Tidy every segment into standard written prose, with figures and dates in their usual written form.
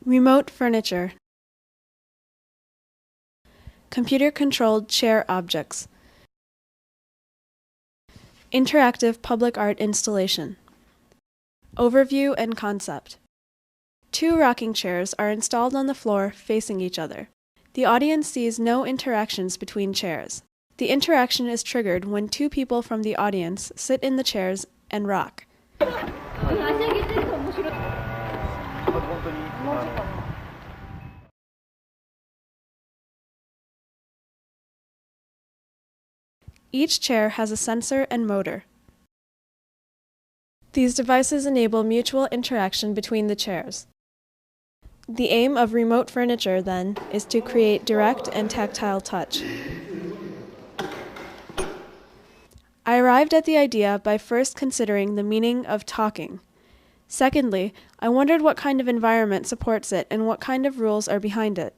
Remote furniture. Computer-controlled chair objects. Interactive public art installation. Overview and concept. 2 rocking chairs are installed on the floor facing each other. The audience sees no interactions between chairs. The interaction is triggered when 2 people from the audience sit in the chairs and rock. Each chair has a sensor and motor. These devices enable mutual interaction between the chairs. The aim of remote furniture, then, is to create direct and tactile touch. I arrived at the idea by first considering the meaning of talking. Secondly, I wondered what kind of environment supports it and what kind of rules are behind it.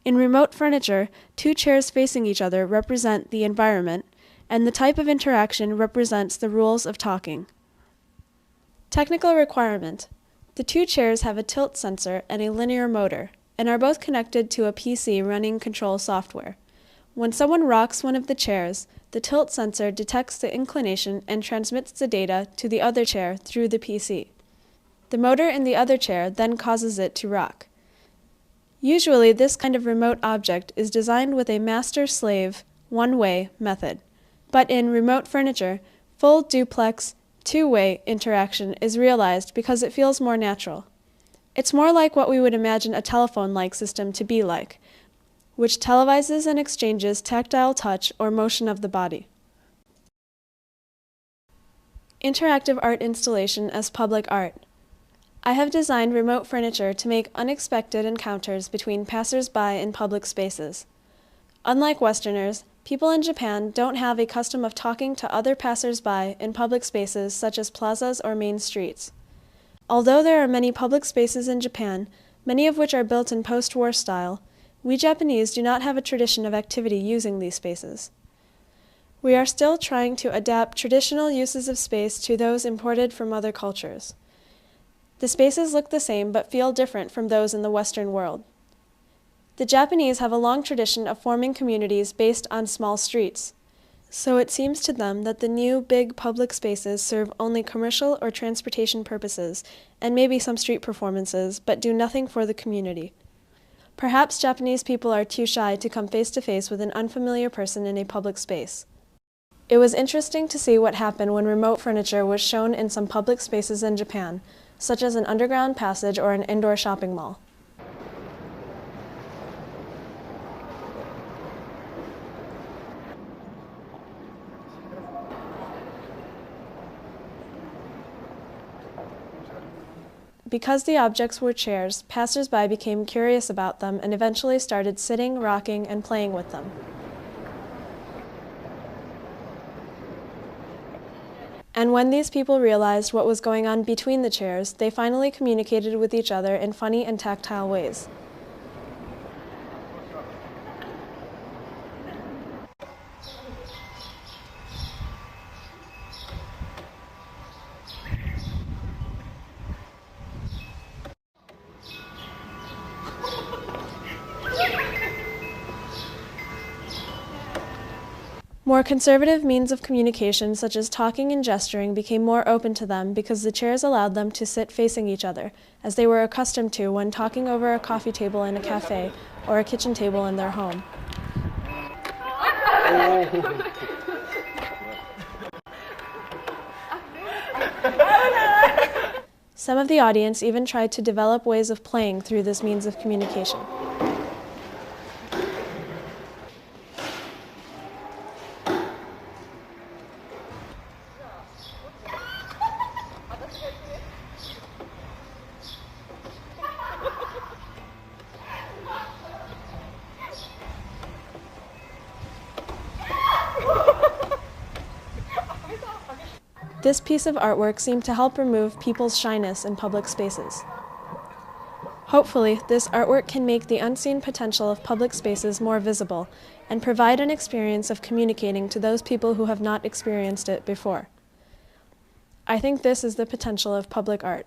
In remote furniture, 2 chairs facing each other represent the environment, and the type of interaction represents the rules of talking. Technical requirement. The 2 chairs have a tilt sensor and a linear motor, and are both connected to a PC running control software. When someone rocks one of the chairs, the tilt sensor detects the inclination and transmits the data to the other chair through the PC. The motor in the other chair then causes it to rock. Usually, this kind of remote object is designed with a master-slave, one-way method. But in remote furniture, full duplex, 2-way interaction is realized because it feels more natural. It's more like what we would imagine a telephone-like system to be like, which televises and exchanges tactile touch or motion of the body. Interactive art installation as public art. I have designed remote furniture to make unexpected encounters between passers-by in public spaces. Unlike Westerners, people in Japan don't have a custom of talking to other passers-by in public spaces such as plazas or main streets. Although there are many public spaces in Japan, many of which are built in post-war style, we Japanese do not have a tradition of activity using these spaces. We are still trying to adapt traditional uses of space to those imported from other cultures. The spaces look the same but feel different from those in the Western world. The Japanese have a long tradition of forming communities based on small streets, so it seems to them that the new big public spaces serve only commercial or transportation purposes, and maybe some street performances, but do nothing for the community. Perhaps Japanese people are too shy to come face to face with an unfamiliar person in a public space. It was interesting to see what happened when remote furniture was shown in some public spaces in Japan, such as an underground passage or an indoor shopping mall. Because the objects were chairs, passers-by became curious about them and eventually started sitting, rocking, and playing with them. And when these people realized what was going on between the chairs, they finally communicated with each other in funny and tactile ways. More conservative means of communication, such as talking and gesturing, became more open to them because the chairs allowed them to sit facing each other, as they were accustomed to when talking over a coffee table in a cafe or a kitchen table in their home. Some of the audience even tried to develop ways of playing through this means of communication. This piece of artwork seemed to help remove people's shyness in public spaces. Hopefully, this artwork can make the unseen potential of public spaces more visible and provide an experience of communicating to those people who have not experienced it before. I think this is the potential of public art.